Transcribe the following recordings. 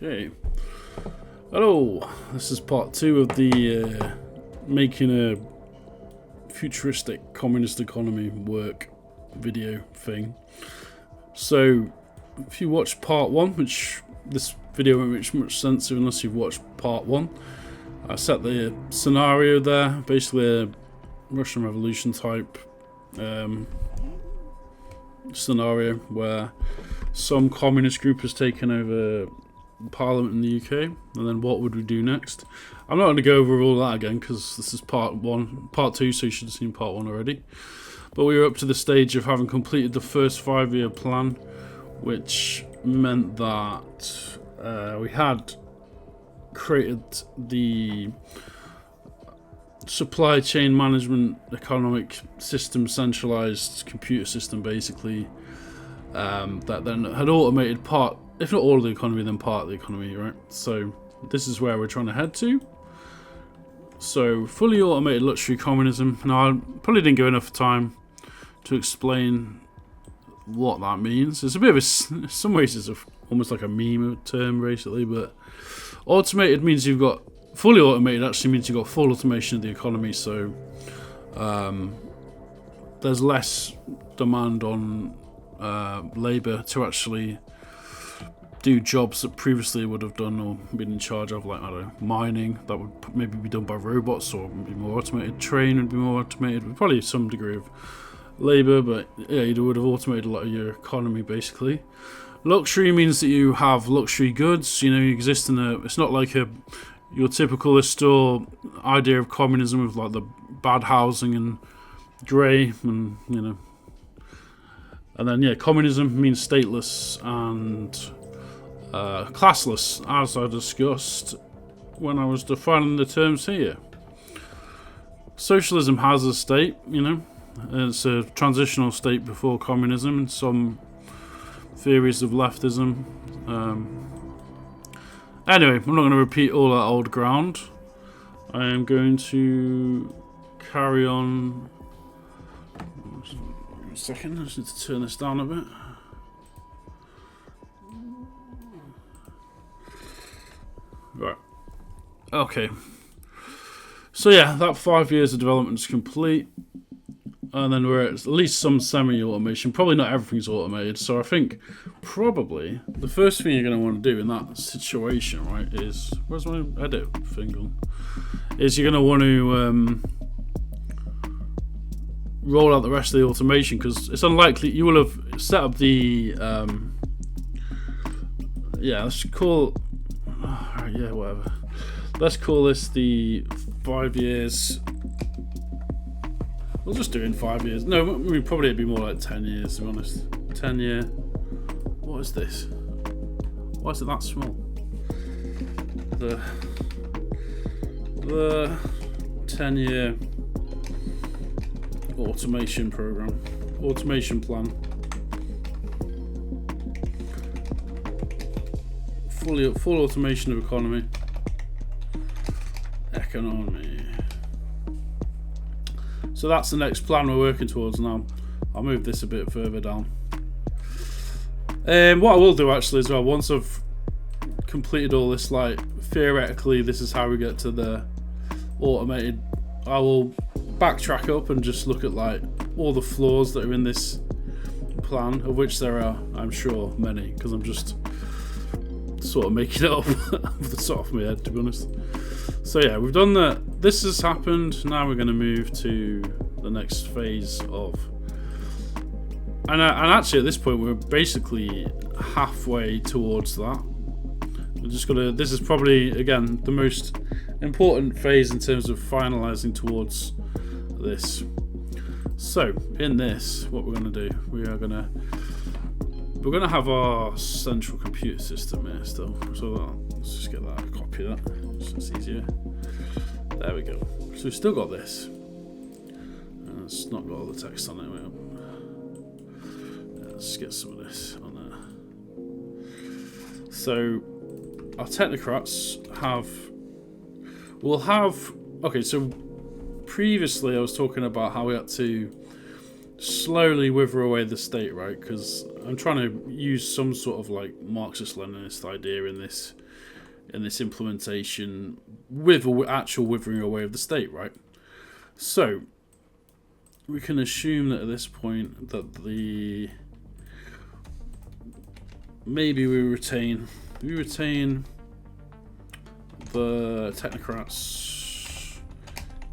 Okay. Hello. This is part 2 of the making a futuristic communist economy work video thing. So, if you watched part 1, which this video won't make much sense unless you've watched part 1, I set the scenario there, basically a Russian Revolution type scenario where some communist group has taken over Parliament in the UK, and then what would we do next? I'm not going to go over all that again because this is part 2, so you should have seen part 1 already. But we were up to the stage of having completed the first 5-year plan, which meant that we had created the supply chain management economic system, centralized computer system basically, that then had automated part, if not all of the economy, then part of the economy, right? So this is where we're trying to head to. So fully automated luxury communism. Now, I probably didn't give enough time to explain what that means. It's a bit of in some ways it's almost like a meme term basically, but automated means you've got, fully automated actually means you've got full automation of the economy, so there's less demand on labour to actually do jobs that previously would have done or been in charge of, like, I don't know, mining, that would maybe be done by robots or be more automated. Train would be more automated, with probably some degree of labour, but yeah, you would have automated a lot of your economy basically. Luxury means that you have luxury goods, you know, you exist in a, it's not like your typical store idea of communism with like the bad housing and grey and, you know. And then, yeah, communism means stateless and classless, as I discussed when I was defining the terms here. Socialism has a state, you know. It's a transitional state before communism in some theories of leftism. Anyway, I'm not going to repeat all that old ground. I am going to carry on. A second, I just need to turn this down a bit. Right. Okay. So yeah, that 5 years of development is complete. And then we're at least some semi-automation. Probably not everything's automated. So I think probably the first thing you're going to want to do in that situation, right, is... Where's my edit thing gone? Is you're going to want to roll out the rest of the automation, because it's unlikely you will have set up the... yeah, let's call... yeah, whatever. Let's call this the 5 years... We'll just do it in 5 years. No, probably it'd be more like 10 years, to be honest. 10 year. What is this? Why is it that small? The 10-year automation program. Automation plan. Full automation of economy. So that's the next plan we're working towards now. I'll move this a bit further down. What I will do actually as well, once I've completed all this, like, theoretically this is how we get to the automated, I will backtrack up and just look at, like, all the flaws that are in this plan, of which there are, I'm sure, many, because I'm just sort of making it up off the top of my head, to be honest. So yeah, we've done that. This has happened. Now we're going to move to the next phase of... And actually at this point we're basically halfway towards that. We're just gonna... This is probably, again, the most important phase in terms of finalising towards this. So, in this, what we're going to do, we're going to have our central computer system here still. So let's just get that, copy that. So it's easier. There we go. So we've still got this. And it's not got all the text on it. Yeah, let's get some of this on there. So our technocrats will have. Okay, so previously I was talking about how we had to slowly wither away the state, right? Because I'm trying to use some sort of like Marxist-Leninist idea in this implementation with actual withering away of the state, right? So we can assume that at this point that maybe we retain the technocrats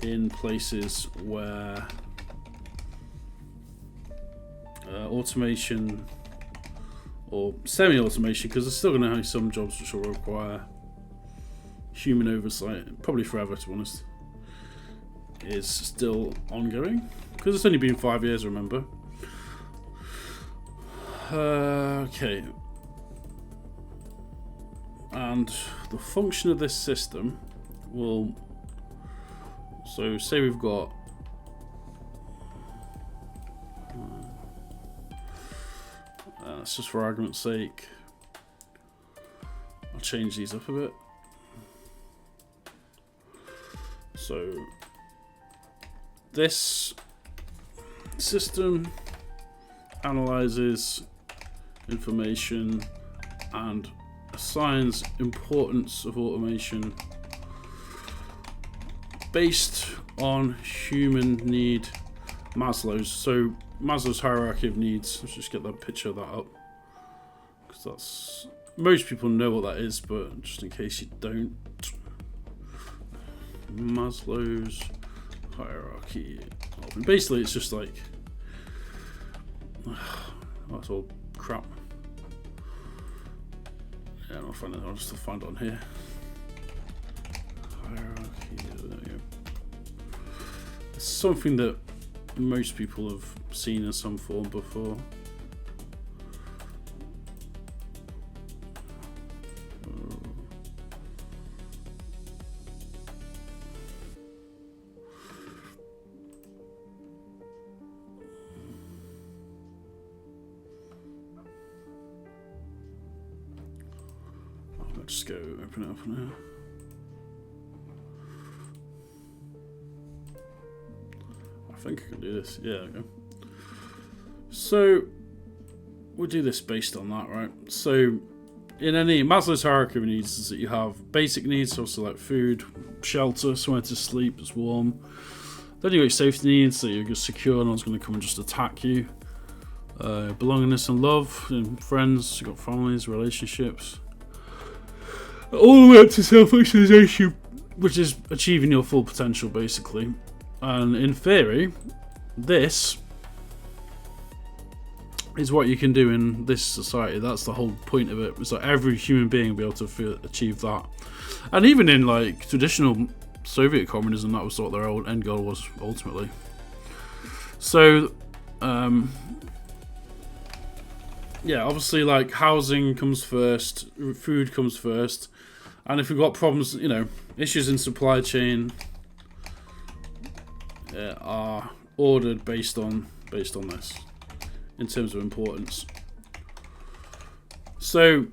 in places where automation or semi-automation, because there's still going to be some jobs which will require human oversight, probably forever to be honest, is still ongoing, because it's only been 5 years, remember. Okay. And the function of this system will... So, say we've got... That's just for argument's sake. I'll change these up a bit. So, this system analyzes information and assigns importance of automation based on human need Maslow's. So Maslow's hierarchy of needs. Let's just get that picture of that up, because that's, most people know what that is, but just in case you don't, Maslow's hierarchy. Basically, it's just like that's all crap. Yeah, I'll find it. I'll just find it on here. Hierarchy. There we go. It's something that most people have seen in some form before. Let's go open it up now. I think I can do this. Yeah, there we go. So we'll do this based on that, right? So in any Maslow's hierarchy of needs is that you have basic needs, also like food, shelter, somewhere to sleep, it's warm. Then you got your safety needs, so you're just secure, no one's going to come and just attack you. Belongingness and love, and friends, you've got families, relationships. All the way up to self-actualization, which is achieving your full potential, basically. And in theory, this is what you can do in this society. That's the whole point of it. It's like every human being will be able to achieve that. And even in like traditional Soviet communism, that was what their old end goal was ultimately. So, yeah, obviously, like housing comes first, food comes first. And if we've got problems, you know, issues in supply chain are ordered based on this in terms of importance. So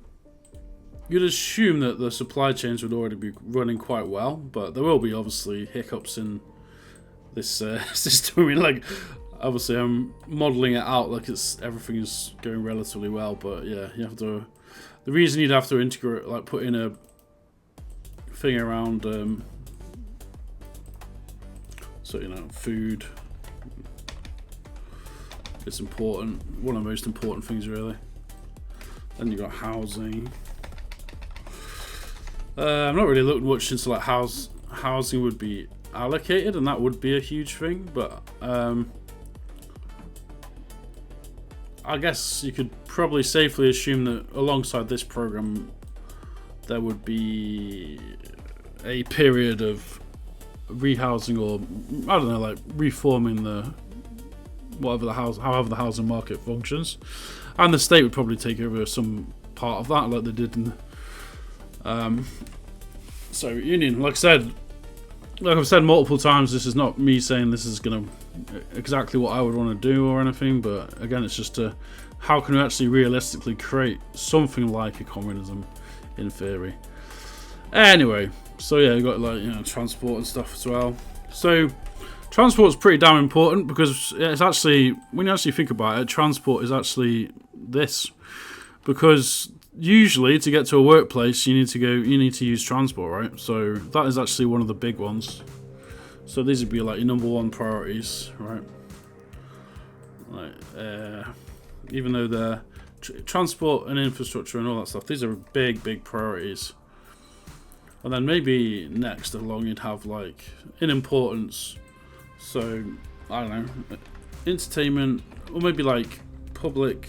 you'd assume that the supply chains would already be running quite well, but there will be obviously hiccups in this system. I mean, like, obviously I'm modelling it out like everything is going relatively well, but yeah, you have to. The reason you'd have to integrate, like, put in a thing around, so you know, food. It's important. One of the most important things, really. Then you got housing. I'm not really looking much into like housing would be allocated, and that would be a huge thing. But I guess you could probably safely assume that alongside this program, there would be a period of rehousing, or I don't know, like reforming however the housing market functions, and the state would probably take over some part of that, like they did in Soviet Union. Like I've said multiple times, this is not me saying this is gonna exactly what I would want to do or anything, but again, it's just how can we actually realistically create something like a communism in theory. Anyway, so yeah, you got like, you know, transport and stuff as well. So Transport's pretty damn important because it's actually, when you actually think about it, transport is actually this. Because usually to get to a workplace, you need to use transport, right? So that is actually one of the big ones. So these would be like your number one priorities, right? Like, even though they're transport and infrastructure and all that stuff, these are big priorities. And then maybe next along you'd have like in importance. So I don't know, entertainment, or maybe like public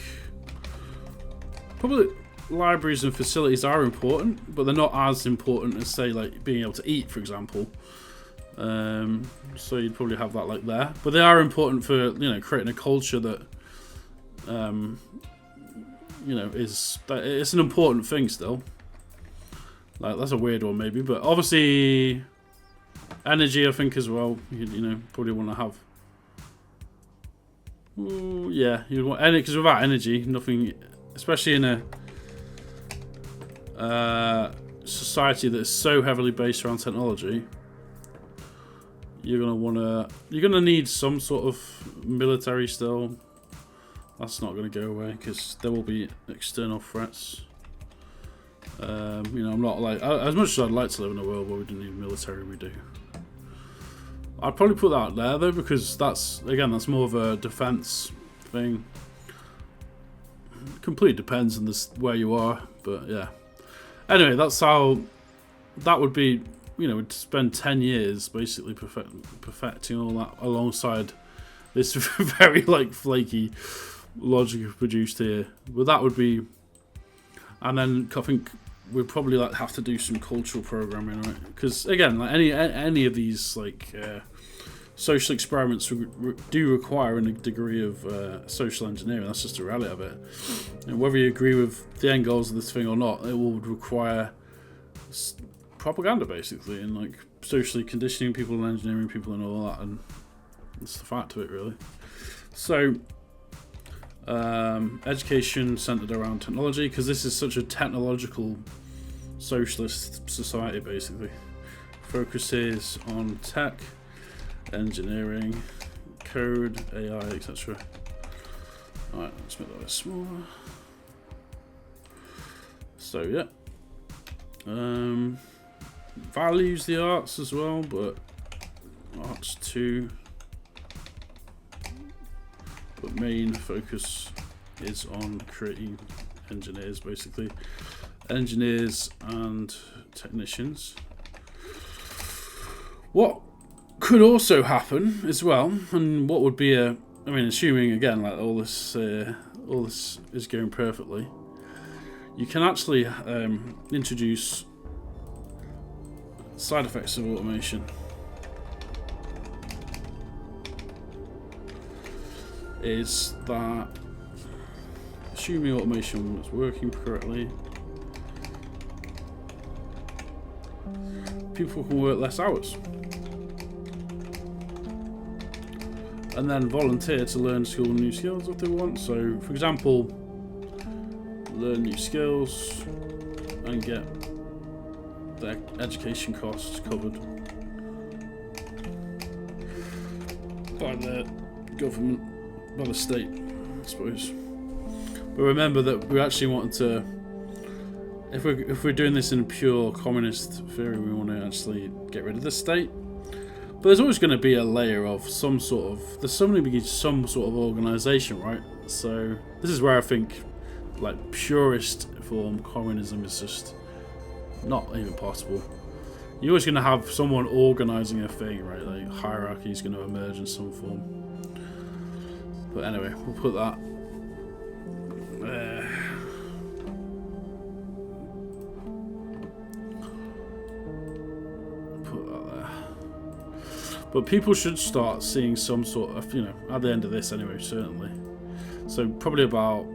libraries and facilities are important, but they're not as important as say like being able to eat, for example. So you'd probably have that like there, but they are important for creating a culture that it's an important thing still. Like that's a weird one maybe, but obviously energy I think as well. You probably want to have. Ooh, yeah, you'd want energy because without energy, nothing. Especially in a society that's so heavily based around technology, you're gonna need some sort of military still. That's not gonna go away because there will be external threats. I'm not like as much as I'd like to live in a world where we didn't need military, we do. I'd probably put that out there though because that's more of a defense thing. Completely depends on where you are, but yeah. Anyway, that's how that would be. We'd spend 10 years basically perfecting all that alongside this very like flaky logic we've produced here. But that would be, and then I think we'd probably like have to do some cultural programming, right? Because again, like any of these like social experiments do require a degree of social engineering. That's just the reality of it. And whether you agree with the end goals of this thing or not, it will require propaganda basically, and like socially conditioning people and engineering people and all that, and it's the fact of it really. So education centered around technology, because this is such a technological socialist society basically. Focuses on tech, engineering, code, AI, etc. Alright, let's make that a bit smaller. So yeah. Values the arts as well, but arts too. But main focus is on creating engineers basically. Engineers and technicians. What could also happen as well, and what would be assuming again like all this is going perfectly, you can actually introduce side effects of automation. Is that assuming automation was working correctly, people can work less hours and then volunteer to learn new skills if they want. So for example, learn new skills and get their education costs covered by the government, by the state, I suppose. But remember that we actually wanted to, if we're doing this in pure communist theory, we want to actually get rid of the state. But there's always going to be a layer of some sort of, some sort of organisation, right? So this is where I think like purist form communism is just not even possible. You're always going to have someone organising a thing, right? Like hierarchy is going to emerge in some form. But anyway, we'll put that. Put that there. But people should start seeing some sort of, at the end of this anyway, certainly. So probably about,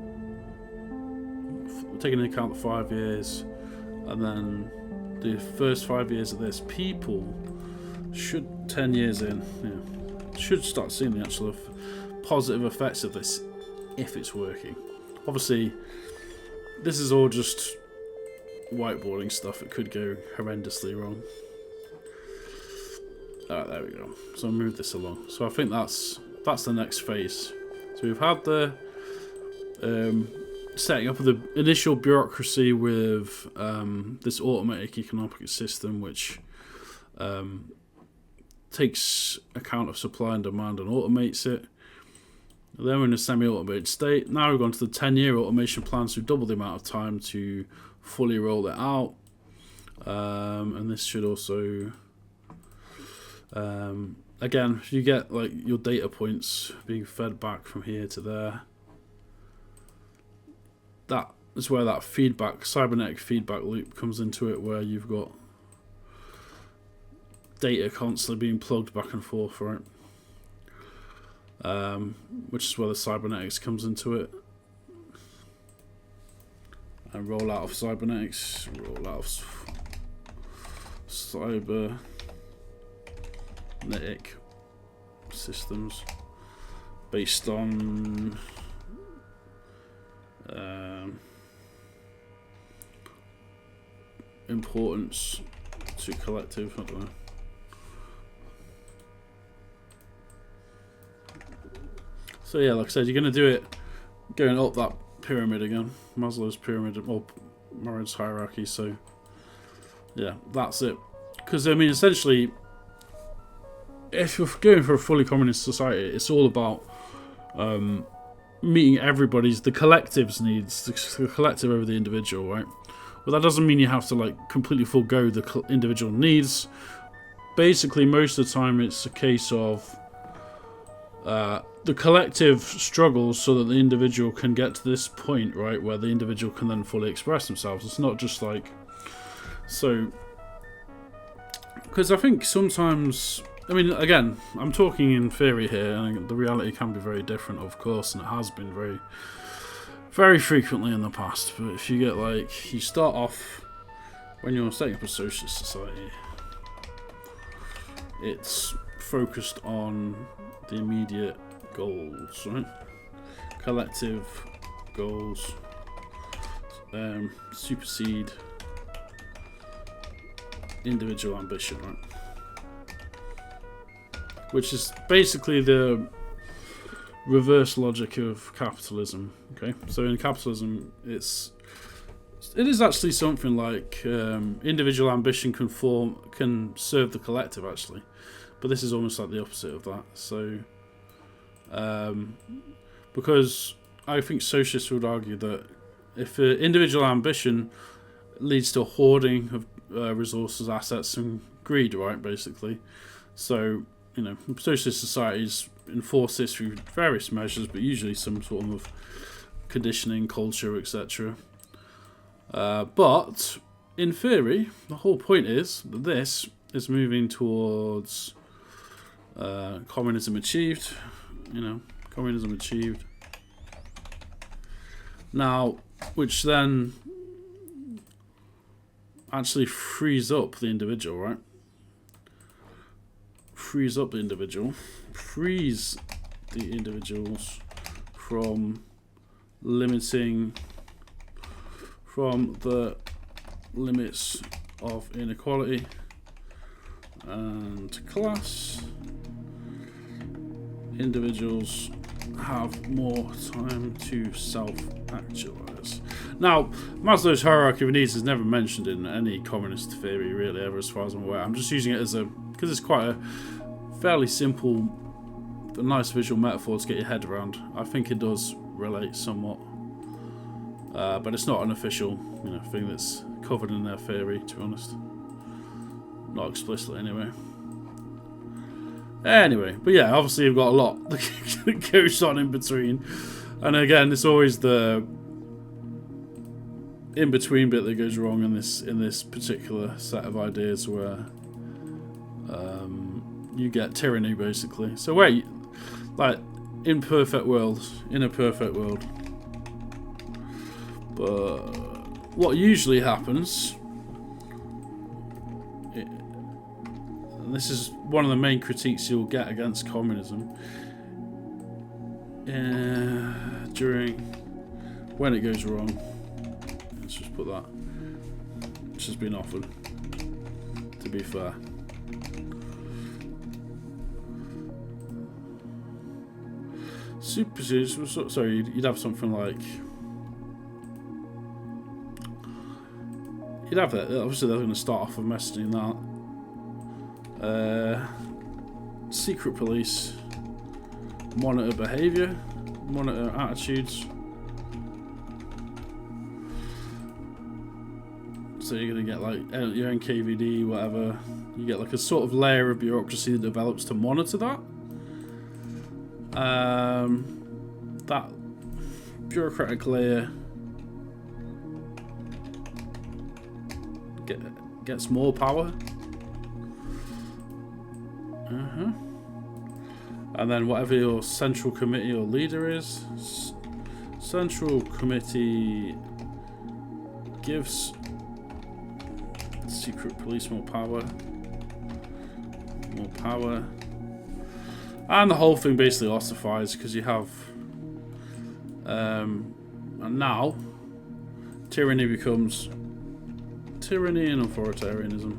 taking into account the 5 years, and then the first 5 years of this, people should, 10 years in, should start seeing the actual positive effects of this if it's working. Obviously, this is all just whiteboarding stuff. It could go horrendously wrong. There we go. So I'll move this along. So I think that's the next phase. So we've had the setting up of the initial bureaucracy with this automatic economic system, which takes account of supply and demand and automates it. And then we're in a semi-automated state. Now we've gone to the 10-year automation plan, so double the amount of time to fully roll it out. And this should also, again, if you get like your data points being fed back from here to there, that is where that feedback, cybernetic feedback loop comes into it, where you've got data constantly being plugged back and forth, right? Which is where the cybernetics comes into it. And roll out of cybernetics, roll out of cybernetic systems based on importance to collective, I don't know. So yeah, like I said, you're going to do it going up that pyramid again, Maslow's pyramid, or Maslow's hierarchy. So yeah, that's it. Because I mean, essentially, if you're going for a fully communist society, it's all about meeting the collective's needs, the collective over the individual, right? Well, that doesn't mean you have to like completely forego the individual needs. Basically, most of the time, it's a case of the collective struggles so that the individual can get to this point, right, where the individual can then fully express themselves. It's not just like, so, because I think sometimes, I mean, again, I'm talking in theory here, and the reality can be very different, of course, and it has been very, very frequently in the past. But if you get like, you start off when you're setting up a socialist society, it's focused on the immediate goals, right? Collective goals supersede individual ambition, right? Which is basically the reverse logic of capitalism. Okay, so in capitalism, it is actually something like individual ambition can serve the collective, actually. But this is almost like the opposite of that. So, because I think socialists would argue that if individual ambition leads to a hoarding of resources, assets, and greed, right, basically. So, you know, socialist societies enforce this through various measures, but usually some sort of conditioning, culture, etc. But, in theory, the whole point is that this is moving towards communism achieved, communism achieved. Now, which then actually frees up the individual, right? Frees the individuals from limiting, from the limits of inequality and class. Individuals have more time to self-actualize. Now, Maslow's hierarchy of needs is never mentioned in any communist theory, really, ever, as far as I'm aware. I'm just using it as because it's quite a fairly simple, a nice visual metaphor to get your head around. I think it does relate somewhat, but it's not an official, thing that's covered in their theory, to be honest. Not explicitly, anyway. Anyway, but yeah, obviously you've got a lot that goes on in between, and again, it's always the in-between bit that goes wrong in this particular set of ideas, where you get tyranny, basically. So wait, like in a perfect world, but what usually happens, and this is one of the main critiques you'll get against communism, during when it goes wrong. Let's just put that, which has been offered, to be fair. Sorry, you'd have something like. You'd have that. Obviously, they're going to start off with messaging that. Secret police. Monitor behaviour. Monitor attitudes. So you're going to get like your NKVD, whatever. You get like a sort of layer of bureaucracy that develops to monitor that. That bureaucratic layer gets more power. And then whatever your central committee or leader is, central committee gives secret police more power. And the whole thing basically ossifies because you have and now tyranny becomes tyranny and authoritarianism.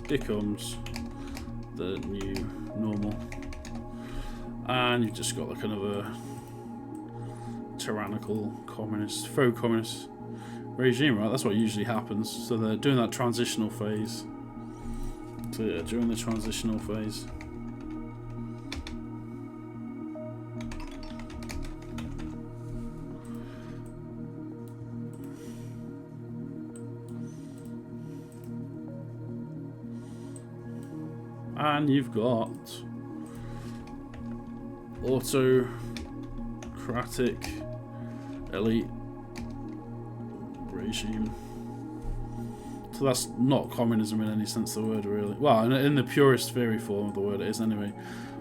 Becomes the new normal. And you've just got like another tyrannical communist, faux communist regime, right? That's what usually happens. So they're doing that transitional phase. So yeah, during the transitional phase. And you've got autocratic elite regime. So that's not communism in any sense of the word, really. Well, in the purest theory form of the word, it is anyway.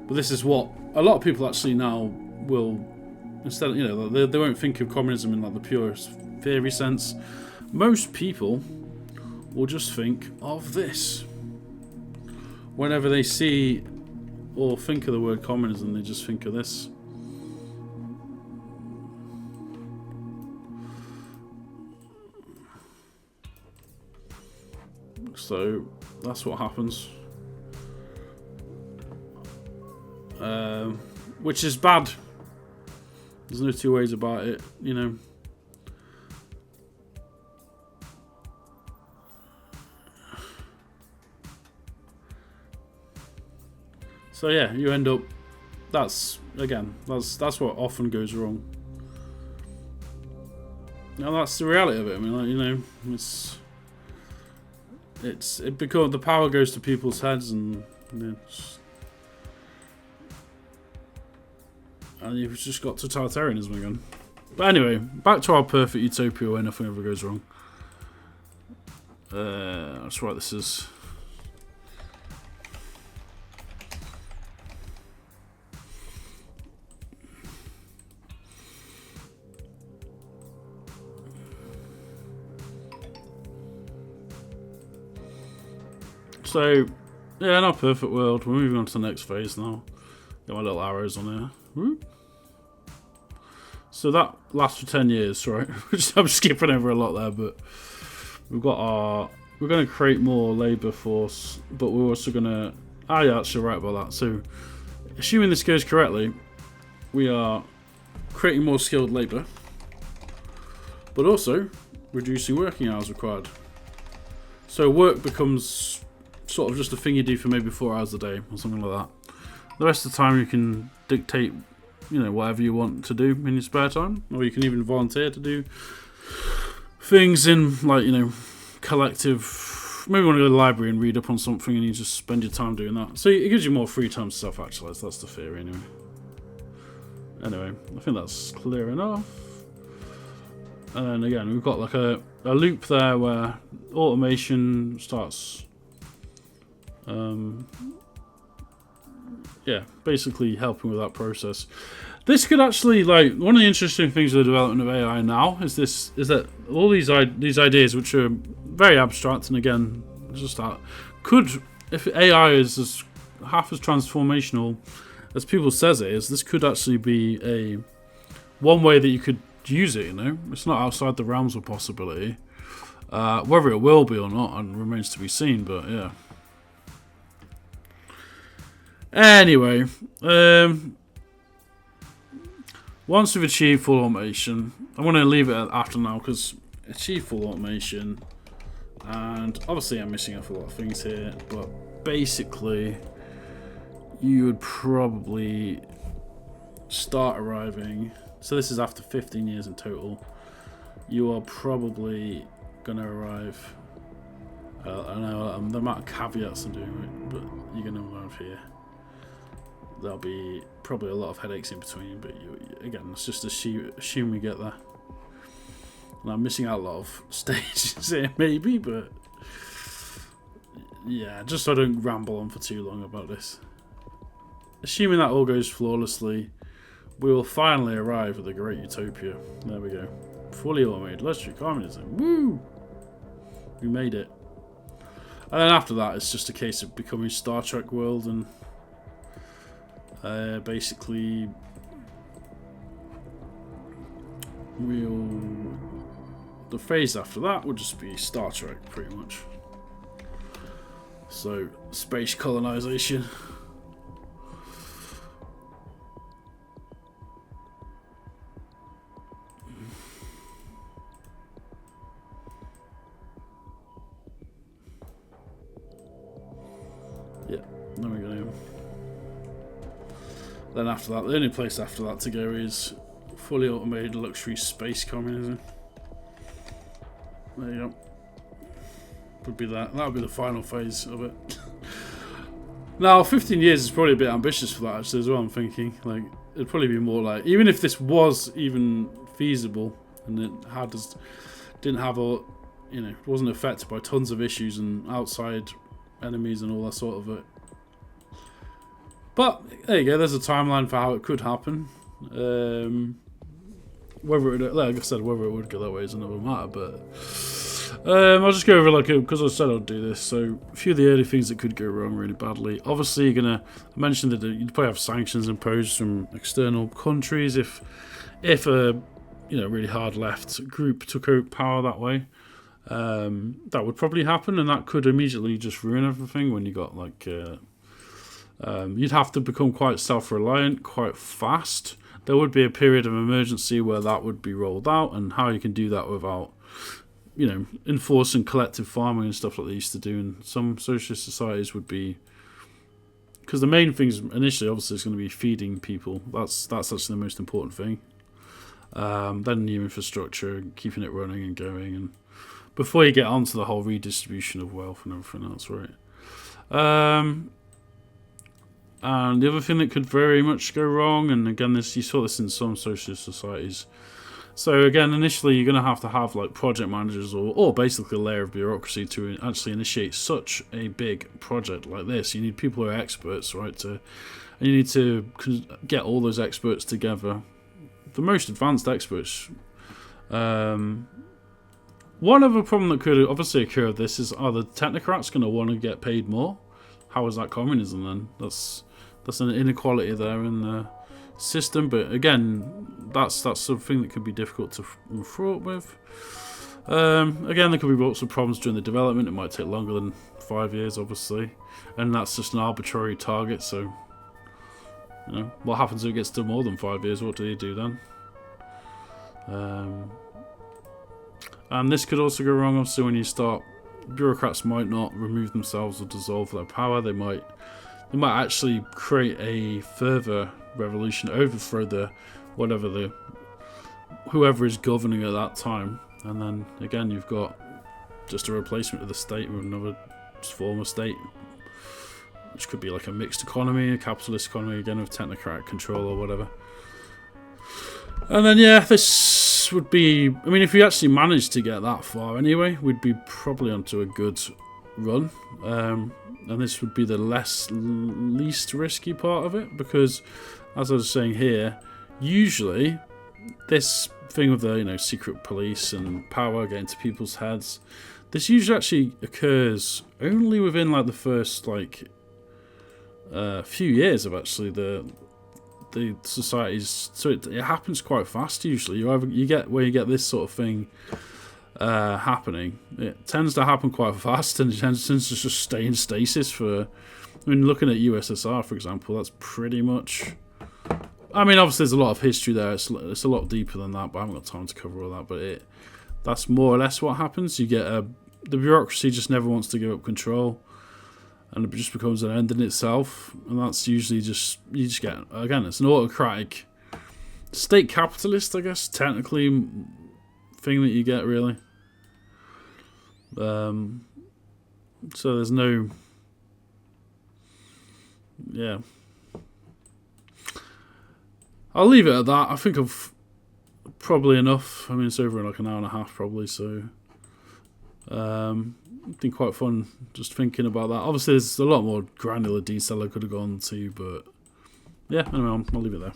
But this is what a lot of people actually now will, instead of, you know, they won't think of communism in like the purest theory sense. Most people will just think of this. Whenever they see or think of the word communism, they just think of this. So that's what happens. Which is bad. There's no two ways about it, you know. So yeah, you end up. That's what often goes wrong. Now that's the reality of it. I mean, like, you know, it becomes the power goes to people's heads, and you've just got totalitarianism again. But anyway, back to our perfect utopia where nothing ever goes wrong. That's right. This is. So, yeah, in our perfect world, we're moving on to the next phase now. Got my little arrows on there. Whoop. So that lasts for 10 years, right? I'm skipping over a lot there, but we're going to create more labour force, but we're also going to, yeah, actually right about that. So, assuming this goes correctly, we are creating more skilled labour, but also reducing working hours required. So work becomes sort of just a thing you do for maybe 4 hours a day or something like that. The rest of the time you can dictate, you know, whatever you want to do in your spare time, or you can even volunteer to do things in, like, you know, collective. Maybe you want to go to the library and read up on something, and you just spend your time doing that. So it gives you more free time to self-actualize. That's the theory, anyway. Anyway, I think that's clear enough. And then again, we've got like a loop there where automation starts. Yeah, basically helping with that process. This could actually, like, one of the interesting things with the development of AI now is that all these ideas, which are very abstract, and again, just that could, if AI is half as transformational as people says it is, this could actually be one way that you could use it. You know, it's not outside the realms of possibility. Whether it will be or not, and remains to be seen. But yeah. Anyway, once we've achieved full automation, I'm going to leave it at after now because achieve full automation, and obviously I'm missing off a lot of things here, but basically you would probably start arriving. So this is after 15 years in total. You are probably going to arrive. I know the amount of caveats I'm doing, right, but you're going to arrive here. There'll be probably a lot of headaches in between, but again, let's just assume we get there. And I'm missing out a lot of stages here, maybe, but yeah, just so I don't ramble on for too long about this. Assuming that all goes flawlessly, we will finally arrive at the great utopia. There we go. Fully automated, legendary communism. Woo! We made it. And then after that, it's just a case of becoming Star Trek world and basically the phase after that would just be Star Trek, pretty much. So, space colonization. Yeah, there we go. Then after that, the only place after that to go is fully automated luxury space communism. There you go. Would be that. That would be the final phase of it. Now, 15 years is probably a bit ambitious for that, actually, as well. I'm thinking, like, it'd probably be more like, even if this was even feasible and it didn't have a, wasn't affected by tons of issues and outside enemies and all that sort of it. But there you go. There's a timeline for how it could happen. Whether it, like I said, whether it would go that way is another matter. But I'll just go over because I said I'd do this. So a few of the early things that could go wrong really badly. Obviously, I mentioned that you'd probably have sanctions imposed from external countries if a really hard left group took out power that way. That would probably happen, and that could immediately just ruin everything. When you got you'd have to become quite self-reliant quite fast. There would be a period of emergency where that would be rolled out, and how you can do that without, enforcing collective farming and stuff like they used to do in some socialist societies would be, because the main things initially, obviously, is going to be feeding people. That's actually the most important thing. Then new infrastructure, keeping it running and going, and before you get onto the whole redistribution of wealth and everything else, right? And the other thing that could very much go wrong, and again, you saw this in some socialist societies. So again, initially you're going to have like project managers or basically a layer of bureaucracy to actually initiate such a big project like this. You need people who are experts, right? And you need to get all those experts together, the most advanced experts. One other problem that could obviously occur with this is, are the technocrats going to want to get paid more? How is that communism then? That's an inequality there in the system, but again, that's something that could be difficult to move forward with. Again, there could be lots of problems during the development. It might take longer than 5 years, obviously, and that's just an arbitrary target. So, what happens if it gets to more than 5 years? What do you do then? And this could also go wrong, obviously, when you start. Bureaucrats might not remove themselves or dissolve their power. They might actually create a further revolution, overthrow whoever is governing at that time, and then again you've got just a replacement of the state with another form of state, which could be like a mixed economy, a capitalist economy, again with technocratic control or whatever. And then this would be, if we actually managed to get that far anyway, we'd be probably onto a good run. And this would be the least risky part of it, because as I was saying here, usually this thing with the secret police and power getting to people's heads, this usually actually occurs only within the first few years of actually the societies. So it happens quite fast usually. You get this sort of thing happening. It tends to happen quite fast, and it tends to just stay in stasis for I mean, looking at USSR, for example, that's pretty much... I mean, obviously there's a lot of history there. It's a lot deeper than that, but I haven't got time to cover all that. But that's more or less what happens. You get the bureaucracy just never wants to give up control, and it just becomes an end in itself. And that's usually just... You just get... Again, it's an autocratic... State capitalist, I guess, technically, thing that you get, really. So there's no... Yeah. I'll leave it at that. I think I've probably enough. I mean, it's over in like an hour and a half, probably, so... it's been quite fun just thinking about that. Obviously, there's a lot more granular detail I could have gone to, but... Yeah, anyway, I'll leave it there.